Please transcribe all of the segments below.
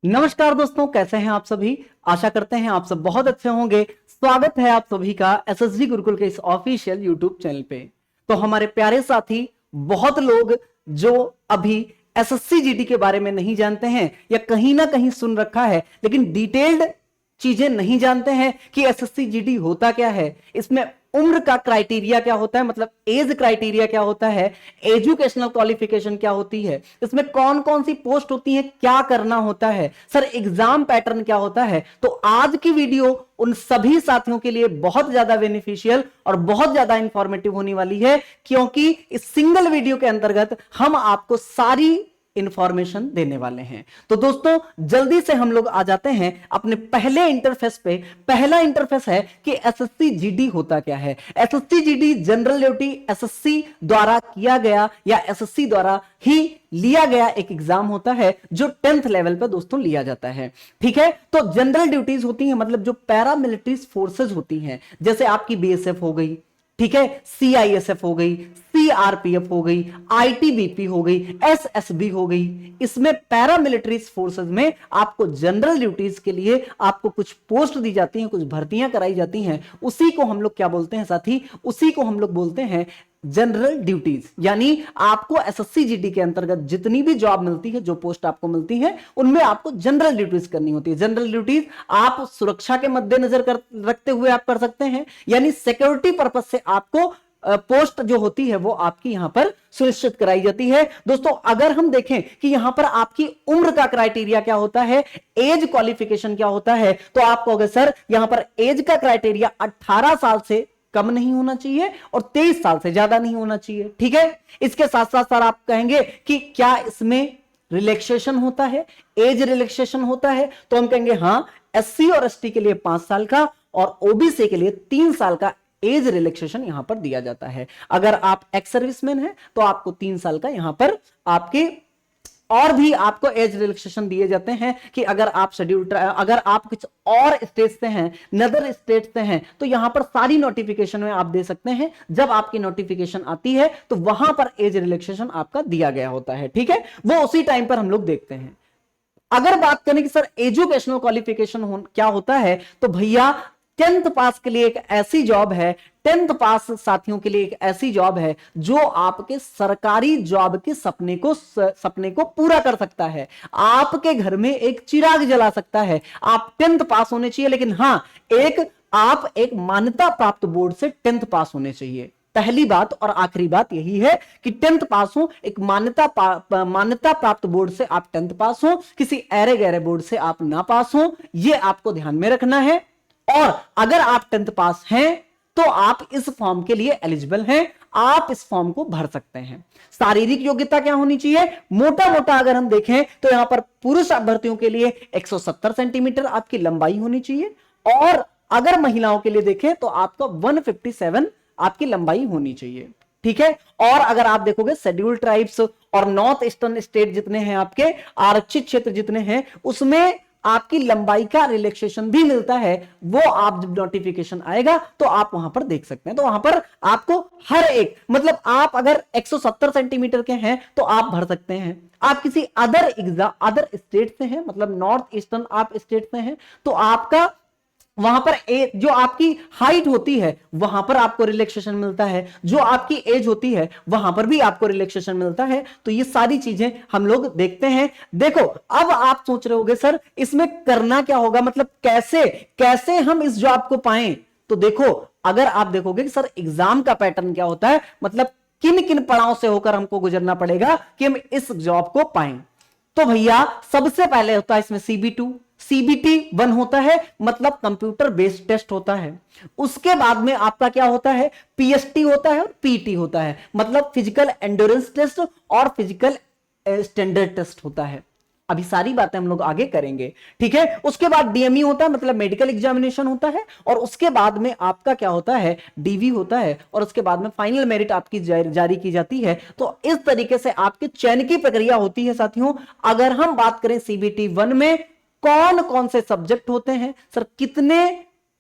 नमस्कार दोस्तों, कैसे हैं आप सभी। आशा करते हैं आप सब बहुत अच्छे होंगे। स्वागत है आप सभी का एसएसजी गुरुकुल के इस ऑफिशियल यूट्यूब चैनल पे। तो हमारे प्यारे साथी बहुत लोग जो अभी एसएससी जीडी के बारे में नहीं जानते हैं या कहीं ना कहीं सुन रखा है लेकिन डिटेल्ड चीजें नहीं जानते हैं कि एसएससी जीडी होता क्या है, इसमें उम्र का क्राइटेरिया क्या होता है, मतलब एज क्राइटेरिया क्या होता है, एजुकेशनल क्वालिफिकेशन क्या होती है, इसमें कौन कौन सी पोस्ट होती है, क्या करना होता है, सर एग्जाम पैटर्न क्या होता है। तो आज की वीडियो उन सभी साथियों के लिए बहुत ज्यादा बेनिफिशियल और बहुत ज्यादा इंफॉर्मेटिव होने वाली है, क्योंकि इस सिंगल वीडियो के अंतर्गत हम आपको सारी इंफॉर्मेशन देने वाले हैं। तो दोस्तों जल्दी से हम लोग आ जाते हैं अपने पहले इंटरफेस पे। पहला इंटरफेस है कि एसएससी जीडी होता क्या है। SSC GD general duty SSC द्वारा किया गया या एसएससी द्वारा ही लिया गया एक एग्जाम होता है जो 10th लेवल पर दोस्तों लिया जाता है। ठीक है, तो जनरल ड्यूटीज होती हैं, मतलब जो पैरामिलिट्री फोर्सेज होती हैं, जैसे आपकी बीएसएफ हो गई, ठीक है, सीआईएसएफ हो गई, सीआरपीएफ हो गई, आईटीबीपी हो गई, एसएसबी हो गई। इसमें पैरामिलिट्री फोर्सेस में आपको जनरल ड्यूटीज के लिए आपको कुछ पोस्ट दी जाती हैं, कुछ भर्तियां कराई जाती हैं। उसी को हम लोग क्या बोलते हैं साथी, उसी को हम लोग बोलते हैं जनरल ड्यूटीज। यानी आपको एसएससी जीडी के अंतर्गत जितनी भी जॉब मिलती है, जो पोस्ट आपको मिलती है, उनमें आपको जनरल ड्यूटीज करनी होती है। जनरल ड्यूटीज आप सुरक्षा के मद्देनजर रखते हुए आप कर सकते हैं, यानी सिक्योरिटी पर्पज से आपको पोस्ट जो होती है वो आपकी यहां पर सुनिश्चित कराई जाती है। दोस्तों अगर हम देखें कि यहां पर आपकी उम्र का क्राइटेरिया क्या होता है, एज क्वालिफिकेशन क्या होता है, तो आप कहोगे सर यहां पर एज का क्राइटेरिया 18 साल से कम नहीं होना चाहिए और 23 साल से ज्यादा नहीं होना चाहिए। ठीक है, इसके साथ साथ सर आप कहेंगे कि क्या इसमें रिलैक्सेशन होता है, एज रिलैक्सेशन होता है, तो हम कहेंगे हां, एससी और एसटी के लिए 5 साल का और ओबीसी के लिए 3 साल का एज रिलैक्सेशन यहां पर दिया जाता है। अगर आप एक्स सर्विसमैन हैं तो आपको 3 साल का यहां पर आपके और भी आपको एज रिलैक्सेशन दिए जाते हैं कि अगर आप शेड्यूल, अगर आप कुछ और स्टेट से हैं, नदर स्टेट से हैं, तो यहां पर सारी नोटिफिकेशन में आप दे सकते हैं। जब आपकी नोटिफिकेशन आती है तो वहां पर एज रिलैक्सेशन आपका दिया गया होता है। ठीक है, वो उसी टाइम पर हम लोग देखते हैं। अगर बात करें कि सर एजुकेशनल क्वालिफिकेशन क्या होता है, तो भैया 10th पास के लिए एक ऐसी जॉब है, 10th पास साथियों के लिए एक ऐसी जॉब है जो आपके सरकारी जॉब के सपने को पूरा कर सकता है, आपके घर में एक चिराग जला सकता है। आप 10th पास होने चाहिए, लेकिन हां आप एक मान्यता प्राप्त बोर्ड से 10th पास होने चाहिए। पहली बात और आखिरी बात यही है कि 10th पास हो, एक मान्यता प्राप्त बोर्ड से आप 10th पास हो, किसी ऐरे गैरे बोर्ड से आप ना पास हो, यह आपको ध्यान में रखना है। और अगर आप 10th पास हैं तो आप इस फॉर्म के लिए एलिजिबल हैं, आप इस फॉर्म को भर सकते हैं। शारीरिक योग्यता क्या होनी चाहिए, मोटा मोटा अगर हम देखें तो यहां पर पुरुष अभ्यर्थियों के लिए 170 सेंटीमीटर आपकी लंबाई होनी चाहिए, और अगर महिलाओं के लिए देखें तो आपका 157 आपकी लंबाई होनी चाहिए। ठीक है, और अगर आप देखोगे शेड्यूल्ड ट्राइब्स और नॉर्थ ईस्टर्न स्टेट जितने हैं, आपके आरक्षित क्षेत्र जितने हैं, उसमें आपकी लंबाई का रिलैक्सेशन भी मिलता है। वो आप जब नोटिफिकेशन आएगा तो आप वहां पर देख सकते हैं। तो वहां पर आपको हर एक, मतलब आप अगर 170 सेंटीमीटर के हैं तो आप भर सकते हैं। आप किसी अदर स्टेट से हैं, मतलब नॉर्थ ईस्टर्न आप स्टेट से हैं, तो आपका वहां पर जो आपकी हाइट होती है वहां पर आपको रिलैक्सेशन मिलता है, जो आपकी एज होती है वहां पर भी आपको रिलैक्सेशन मिलता है। तो ये सारी चीजें हम लोग देखते हैं। देखो अब आप सोच रहे होंगे सर इसमें करना क्या होगा, मतलब कैसे हम इस जॉब को पाएं। तो देखो, अगर आप देखोगे कि सर एग्जाम का पैटर्न क्या होता है, मतलब किन किन पड़ाव से होकर हमको गुजरना पड़ेगा कि हम इस जॉब को पाएं, तो भैया सबसे पहले होता है इसमें CB2, CBT1 होता है, मतलब कंप्यूटर बेस्ड टेस्ट होता है। उसके बाद में आपका क्या होता है, PST होता है और PT होता है, मतलब फिजिकल एंड्योरेंस टेस्ट और फिजिकल स्टैंडर्ड टेस्ट होता है। अभी सारी बातें हम लोग आगे करेंगे। ठीक है, उसके बाद DME होता है, मतलब मेडिकल एग्जामिनेशन होता है, और उसके बाद में आपका क्या होता है, DV होता है, और उसके बाद में फाइनल मेरिट आपकी जारी की जाती है। तो इस तरीके से आपके चयन की प्रक्रिया होती है साथियों। अगर हम बात करें CBT1 में कौन कौन से सब्जेक्ट होते हैं, सर कितने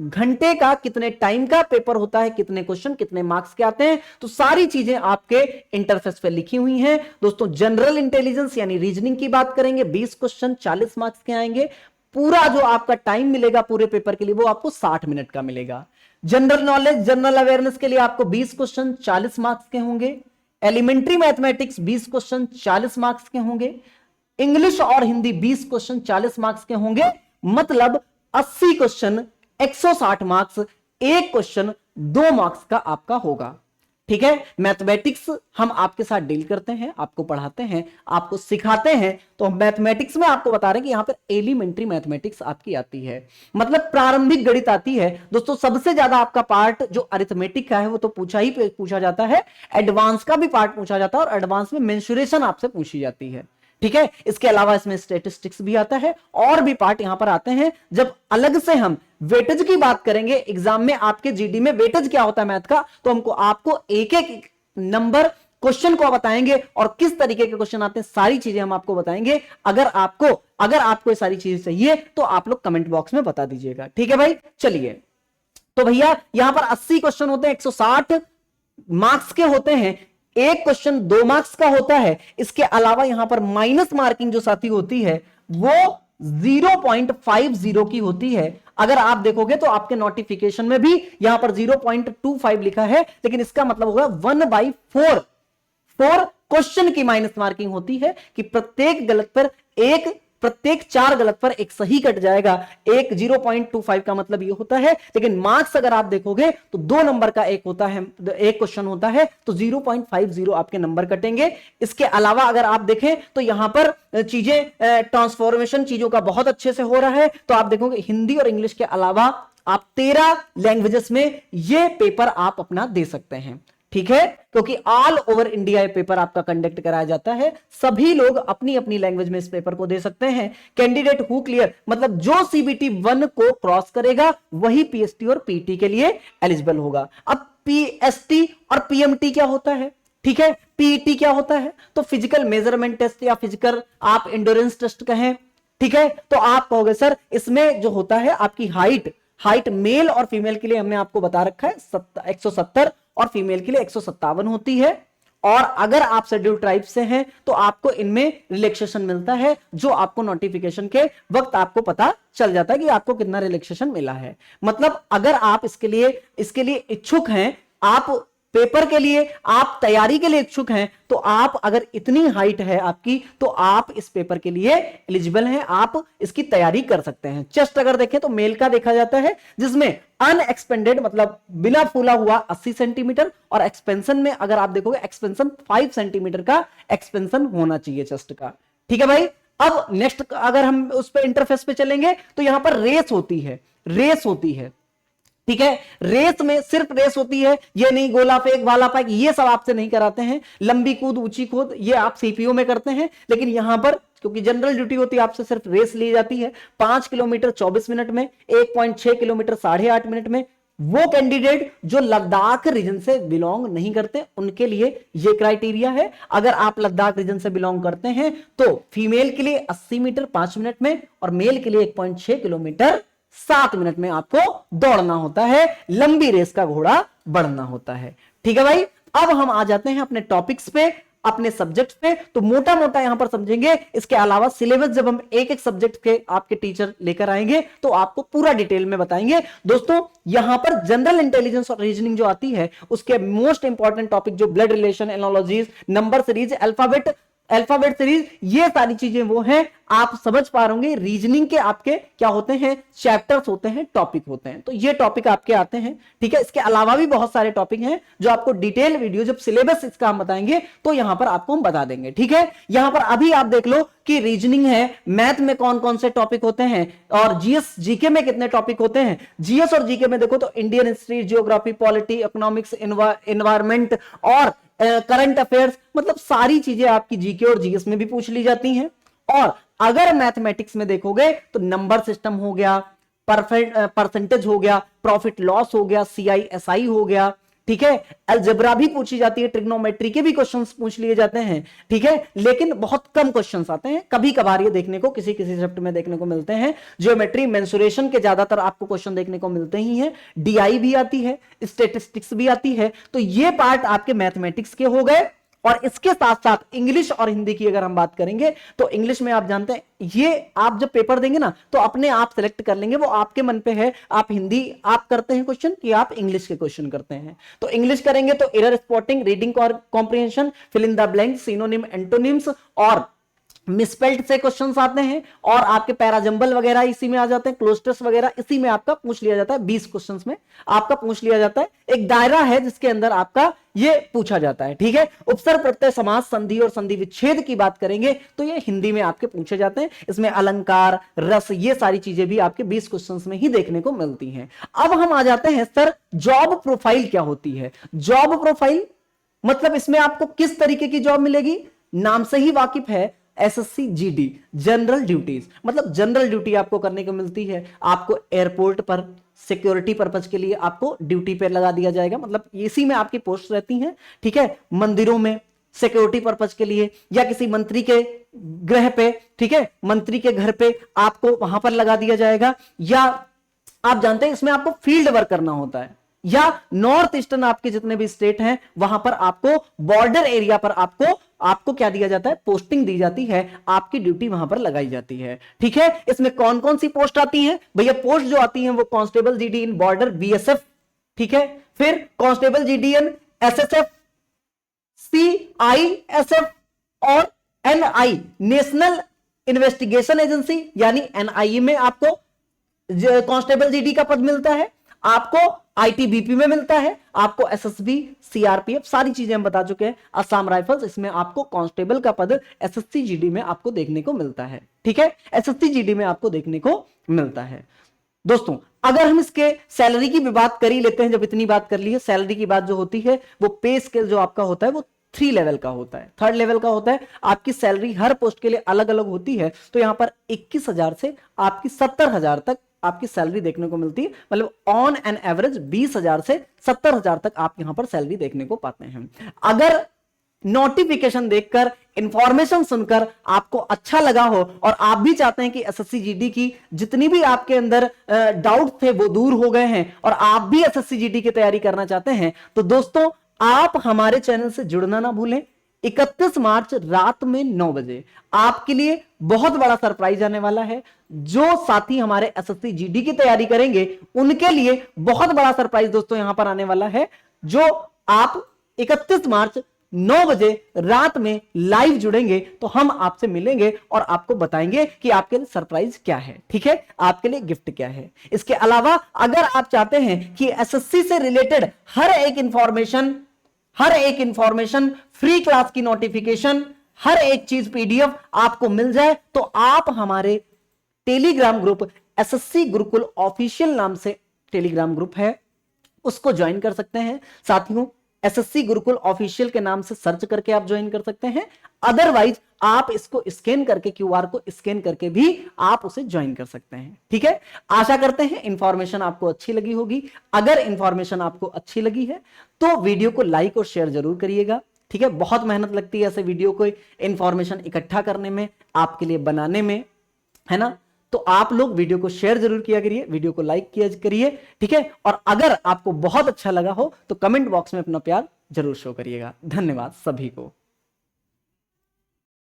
घंटे का, कितने टाइम का पेपर होता है, कितने क्वेश्चन कितने मार्क्स के आते हैं, तो सारी चीजें आपके इंटरफेस पे लिखी हुई हैं। दोस्तों जनरल इंटेलिजेंस यानी रीजनिंग की बात करेंगे, 20 क्वेश्चन 40 मार्क्स के आएंगे। पूरा जो आपका टाइम मिलेगा पूरे पेपर के लिए वो आपको 60 मिनट का मिलेगा। जनरल नॉलेज, जनरल अवेयरनेस के लिए आपको 20 क्वेश्चन 40 मार्क्स के होंगे। एलिमेंट्री मैथमेटिक्स 20 क्वेश्चन 40 मार्क्स के होंगे। इंग्लिश और हिंदी 20 क्वेश्चन 40 मार्क्स के होंगे, मतलब 80 क्वेश्चन 160 मार्क्स, एक क्वेश्चन 2 मार्क्स का आपका होगा। ठीक है, मैथमेटिक्स हम आपके साथ डील करते हैं, आपको पढ़ाते हैं, आपको सिखाते हैं। तो मैथमेटिक्स में आपको बता रहे हैं कि यहां पर एलिमेंट्री मैथमेटिक्स आपकी आती है, मतलब प्रारंभिक गणित आती है। दोस्तों सबसे ज्यादा आपका पार्ट जो अरिथमेटिक का है वो तो पूछा जाता है, एडवांस का भी पार्ट पूछा जाता है और एडवांस में मेंसुरेशन आपसे पूछी जाती है। ठीक है, इसके अलावा इसमें स्टैटिस्टिक्स भी आता है और भी पार्ट यहां पर आते हैं। जब अलग से हम वेटेज की बात करेंगे, एग्जाम में आपके जीडी में वेटेज क्या होता है मैथ का, तो हमको आपको एक एक नंबर क्वेश्चन को बताएंगे और किस तरीके के क्वेश्चन आते हैं, सारी चीजें हम आपको बताएंगे। अगर आपको ये सारी चीजें चाहिए तो आप लोग कमेंट बॉक्स में बता दीजिएगा। ठीक है भाई, चलिए। तो भैया यहां पर 80 क्वेश्चन होते हैं, 160 मार्क्स के होते हैं, एक क्वेश्चन 2 मार्क्स का होता है। इसके अलावा यहां पर माइनस मार्किंग जो साथी होती है वो 0.50 की होती है। अगर आप देखोगे तो आपके नोटिफिकेशन में भी यहां पर 0.25 लिखा है, लेकिन इसका मतलब होगा 1/4 क्वेश्चन की माइनस मार्किंग होती है कि प्रत्येक 4 गलत पर एक सही कट जाएगा। एक 0.25 का मतलब ये होता है, लेकिन मार्क्स अगर आप देखोगे तो 2 नंबर का एक क्वेश्चन होता है, तो 0.50 आपके नंबर कटेंगे। इसके अलावा अगर आप देखें तो यहां पर चीजें ट्रांसफॉर्मेशन चीजों का बहुत अच्छे से हो रहा है। तो आप देखोगे हिंदी और इंग्लिश के अलावा आप 13 लैंग्वेजेस में ये पेपर आप अपना दे सकते हैं। ठीक है, क्योंकि ऑल ओवर इंडिया ये पेपर आपका कंडक्ट कराया जाता है, सभी लोग अपनी अपनी लैंग्वेज में इस पेपर को दे सकते हैं। कैंडिडेट हु क्लियर, मतलब जो सीबीटी 1 को क्रॉस करेगा वही पीएसटी और पीटी के लिए एलिजिबल होगा। अब पीएसटी और पीएमटी क्या होता है, ठीक है, पीटी क्या होता है, तो फिजिकल मेजरमेंट टेस्ट या फिजिकल आप इंड्योरेंस टेस्ट कहें। ठीक है, तो आप कहोगे सर इसमें जो होता है आपकी हाइट मेल और फीमेल के लिए हमने आपको बता रखा है 170 और फीमेल के लिए 157 होती है। और अगर आप शेड्यूल ट्राइब से हैं तो आपको इनमें रिलैक्सेशन मिलता है, जो आपको नोटिफिकेशन के वक्त आपको पता चल जाता है कि आपको कितना रिलैक्सेशन मिला है। मतलब अगर आप इसके लिए इच्छुक हैं, आप पेपर के लिए, आप तैयारी के लिए इच्छुक हैं, तो आप अगर इतनी हाइट है आपकी तो आप इस पेपर के लिए एलिजिबल हैं, आप इसकी तैयारी कर सकते हैं। चेस्ट अगर देखें तो मेल का देखा जाता है, जिसमें अनएक्सपेंडेड मतलब बिना फूला हुआ 80 सेंटीमीटर, और एक्सपेंशन में अगर आप देखोगे एक्सपेंशन 5 सेंटीमीटर का एक्सपेंशन होना चाहिए चेस्ट का। ठीक है भाई, अब नेक्स्ट अगर हम उस पर इंटरफेस पे चलेंगे तो यहां पर रेस होती है। ठीक है, रेस में सिर्फ रेस होती है, ये नहीं गोला फेंक भाला फेंक ये सब आपसे नहीं कराते हैं। लंबी कूद ऊंची कूद ये आप सीपीओ में करते हैं, लेकिन यहां पर क्योंकि जनरल ड्यूटी होती है आपसे सिर्फ रेस ली जाती है। 5 किलोमीटर 24 मिनट में, 1.6 किलोमीटर 8.5 मिनट में। वो कैंडिडेट जो लद्दाख रीजन से बिलोंग नहीं करते उनके लिए ये क्राइटेरिया है। अगर आप लद्दाख रीजन से बिलोंग करते हैं तो फीमेल के लिए 80 मीटर 5 मिनट में और मेल के लिए 1.6 किलोमीटर 7 मिनट में आपको दौड़ना होता है। लंबी रेस का घोड़ा बढ़ना होता है। ठीक है भाई, अब हम आ जाते हैं अपने टॉपिक्स पे, अपने सब्जेक्ट पे। तो मोटा मोटा यहां पर समझेंगे, इसके अलावा सिलेबस जब हम एक एक सब्जेक्ट के आपके टीचर लेकर आएंगे तो आपको पूरा डिटेल में बताएंगे। दोस्तों यहां पर जनरल इंटेलिजेंस और रीजनिंग जो आती है उसके मोस्ट इंपॉर्टेंट टॉपिक जो blood relation, analogies, number series, alphabet series, ये सारी चीजें वो हैं। आप समझ पा रहे होंगे रीजनिंग के आपके क्या होते हैं, चैप्टर्स होते हैं, टॉपिक होते हैं। तो ये टॉपिक आपके आते हैं। ठीक है, इसके अलावा भी बहुत सारे टॉपिक हैं जो आपको डिटेल वीडियो जब सिलेबस इसका हम बताएंगे तो यहां पर आपको हम बता देंगे। ठीक है, यहां पर अभी आप देख लो कि रीजनिंग है, मैथ में कौन कौन से टॉपिक होते हैं और जीएस जीके में कितने टॉपिक होते हैं। जीएस और जीके में देखो तो Indian history, geography, polity, economics, environment और करंट अफेयर्स, मतलब सारी चीजें आपकी जीके और जीएस में भी पूछ ली जाती हैं। और अगर मैथमेटिक्स में देखोगे तो नंबर सिस्टम हो गया, परसेंटेज हो गया, प्रॉफिट लॉस हो गया, सीआईएसआई हो गया। ठीक है, अलजेब्रा भी पूछी जाती है, ट्रिग्नोमेट्री के भी क्वेश्चंस पूछ लिए जाते हैं, ठीक है, लेकिन बहुत कम क्वेश्चंस आते हैं, कभी कभार ये देखने को किसी किसी सब्जेक्ट में देखने को मिलते हैं। ज्योमेट्री मेंसुरेशन के ज्यादातर आपको क्वेश्चन देखने को मिलते ही हैं, डीआई भी आती है, स्टैटिस्टिक्स भी आती है। तो ये पार्ट आपके मैथमेटिक्स के हो गए। और इसके साथ साथ इंग्लिश और हिंदी की अगर हम बात करेंगे तो इंग्लिश में आप जानते हैं ये आप जब पेपर देंगे ना तो अपने आप सेलेक्ट कर लेंगे, वो आपके मन पे है, आप हिंदी आप करते हैं क्वेश्चन कि आप इंग्लिश के क्वेश्चन करते हैं। तो इंग्लिश करेंगे तो error spotting, reading comprehension, fill in the blank, synonym, antonyms और मिसस्पेल्ड से क्वेश्चंस आते हैं, और आपके पैराजंबल वगैरह इसी में आ जाते हैं, क्लोस्टर्स वगैरह इसी में आपका पूछ लिया जाता है, 20 क्वेश्चंस में आपका पूछ लिया जाता है। एक दायरा है जिसके अंदर आपका ये पूछा जाता है, ठीक है। उपसर्ग, प्रत्यय, समास, संधि और संधि विच्छेद की बात करेंगे तो ये हिंदी में आपके पूछे जाते हैं। इसमें अलंकार, रस, ये सारी चीजें भी आपके 20 क्वेश्चंस में ही देखने को मिलती हैं। अब हम आ जाते हैं सर जॉब प्रोफाइल क्या होती है। जॉब प्रोफाइल मतलब इसमें आपको किस तरीके की जॉब मिलेगी, नाम से ही वाकिफ है, एसएससी जीडी जनरल ड्यूटीज, मतलब जनरल ड्यूटी आपको करने को मिलती है। आपको एयरपोर्ट पर सिक्योरिटी पर्पज के लिए आपको ड्यूटी पे लगा दिया जाएगा, मतलब इसी में आपकी पोस्ट रहती हैं, ठीक है। मंदिरों में सिक्योरिटी पर्पज के लिए या किसी मंत्री के गृह पे, ठीक है, मंत्री के घर पे आपको वहां पर लगा दिया जाएगा। या आप जानते हैं इसमें आपको फील्ड वर्क करना होता है, या नॉर्थ ईस्टर्न आपके जितने भी स्टेट हैं वहां पर आपको बॉर्डर एरिया पर आपको क्या दिया जाता है, पोस्टिंग दी जाती है, आपकी ड्यूटी वहां पर लगाई जाती है, ठीक है। इसमें कौन कौन सी पोस्ट आती हैं भैया, पोस्ट जो आती हैं वो कांस्टेबल जीडी इन बॉर्डर बीएसएफ, ठीक है, फिर कांस्टेबल जीडी इन एसएसएफ, सीआईएसएफ और एनआई नेशनल इन्वेस्टिगेशन एजेंसी यानी एनआईए में आपको कांस्टेबल जीडी का पद मिलता है, आपको आईटीबीपी में मिलता है, आपको एसएसबी, सीआरपीएफ सारी चीजें हम बता चुके हैं, असम राइफल्स, इसमें आपको कांस्टेबल का पद एसएससी जीडी में आपको देखने को मिलता है, ठीक है, एसएससी जीडी में आपको देखने को मिलता है। दोस्तों अगर हम इसके सैलरी की भी बात कर ही लेते हैं, जब इतनी बात कर ली है, सैलरी की बात जो होती है वो पे स्केल जो आपका होता है वो 3 लेवल का होता है, 3rd लेवल का होता है। आपकी सैलरी हर पोस्ट के लिए अलग अलग होती है, तो यहां पर 21,000 से आपकी 70,000 तक आपकी सैलरी देखने को मिलती है, मतलब ऑन एन एवरेज 20,000 से 70,000 तक आप यहां पर सैलरी देखने को पाते हैं। अगर नोटिफिकेशन देखकर, इंफॉर्मेशन सुनकर आपको अच्छा लगा हो और आप भी चाहते हैं कि एसएससी जीडी की जितनी भी आपके अंदर डाउट थे वो दूर हो गए हैं और आप भी एसएससी जीडी की तैयारी करना चाहते हैं, तो दोस्तों आप हमारे चैनल से जुड़ना ना भूलें। 31 मार्च रात में 9 बजे आपके लिए बहुत बड़ा सरप्राइज आने वाला है। जो साथी हमारे एसएससी जीडी की तैयारी करेंगे उनके लिए बहुत बड़ा सरप्राइज दोस्तों यहां पर आने वाला है, जो आप 31 मार्च 9 बजे रात में लाइव जुड़ेंगे तो हम आपसे मिलेंगे और आपको बताएंगे कि आपके लिए सरप्राइज क्या है, ठीक है, आपके लिए गिफ्ट क्या है। इसके अलावा अगर आप चाहते हैं कि एसएससी से रिलेटेड हर एक इंफॉर्मेशन, फ्री क्लास की नोटिफिकेशन, हर एक चीज पीडीएफ आपको मिल जाए, तो आप हमारे Telegram group SSC Gurukul official नाम से टेलीग्राम ग्रुप है, उसको ज्वाइन कर सकते हैं। साथियों एसएससी गुरुकुल ऑफिशियल के नाम से सर्च करके आप ज्वाइन कर सकते हैं, अदरवाइज आप इसको स्कैन करके, क्यूआर को स्कैन करके भी आप उसे ज्वाइन कर सकते हैं, ठीक है। आशा करते हैं इंफॉर्मेशन आपको अच्छी लगी होगी। अगर इंफॉर्मेशन आपको अच्छी लगी है तो वीडियो को लाइक और शेयर जरूर करिएगा, ठीक है। बहुत मेहनत लगती है ऐसे वीडियो को इंफॉर्मेशन इकट्ठा करने में, आपके लिए बनाने में, है ना। तो आप लोग वीडियो को शेयर जरूर किया करिए, वीडियो को लाइक किया करिए, ठीक है। और अगर आपको बहुत अच्छा लगा हो तो कमेंट बॉक्स में अपना प्यार जरूर शो करिएगा। धन्यवाद सभी को।